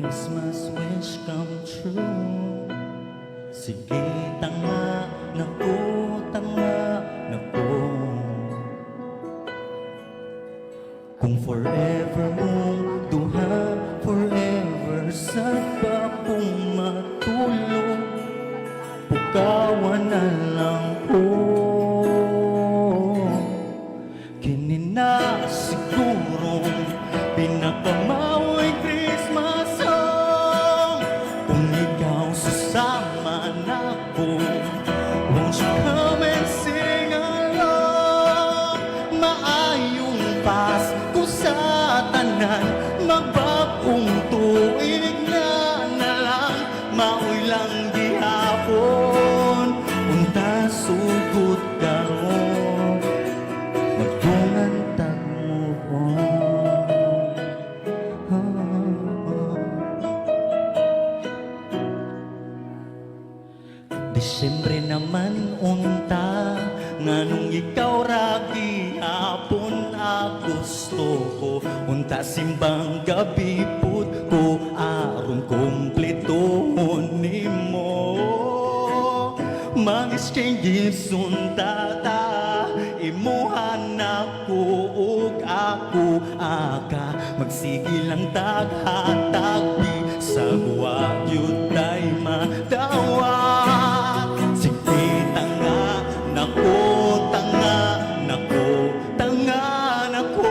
Christmas wish come true. Sige, tanga, naku, tanga, naku. Kung forever mong duha, forever sa bakong matulog, pukawan na lang ko. Kini na sigurong pinakamaway Christmas song. Kung ikaw susama na ko, won't you come and sing along? Maayong Pasko sa tanan, magbagong tuig na lang, maoy lang gihapon, unta sugod karon, magbungan tag move on. Disyembre naman unta, nganong ikaw ra gihapon Agosto ko, unta simbang gabi pud ko aron kumpletohon nimo. Mag-exchange gifts unta ta, imuhan ako ug ako aka, magsige lang taghatag sa buwa yun tay madawat. Sige, tanga, nako, tanga, nako, tanga, nako.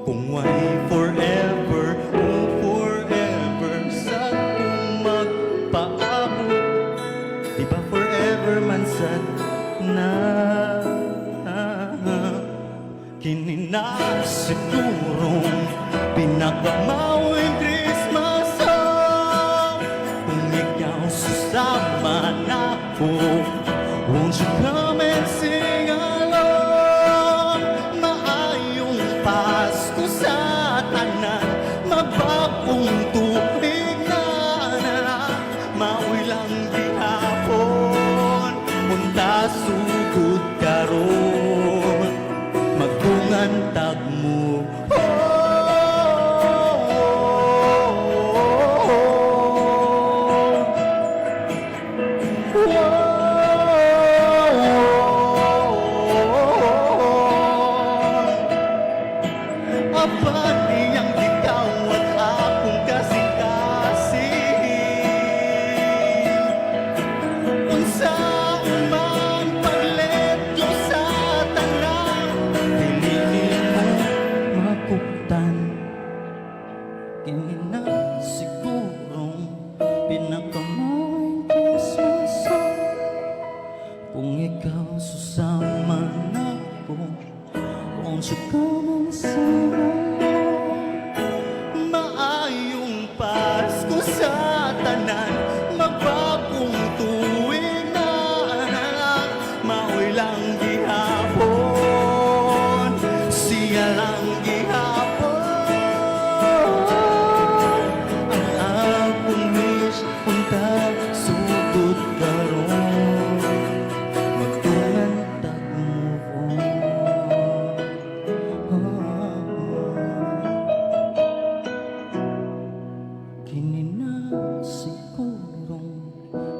Kung why forever, kung forever sa kung magpaabot, di ba forever man sad na. Kini na sigurong pinakamawing Christmas song. Kung ikaw susama na ko, won't you come and sing along? Maayong Pasko sa tanan, magbagong tuig na lang, maoy lang gihapon, unta sugod karon, magbungan tag mo. Apan niyang ikaw at akong kasing-kasing, unsa man pagledyo sa tanan, pilinin mo makuptan. Kini na sigurong pinakamawing Christmas song. Kung ikaw susama na ko, won't you come and sing along? Maayong Pasko sa tanan, magbagong tuig na lang, maoy lang gihapon, siya lang gihapon. Ang akong wish, unta sugod karon, magtungan tag move on. Kini na sigurong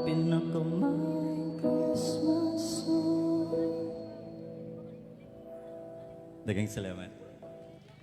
pinakamay Christmas song. Daghang salamat.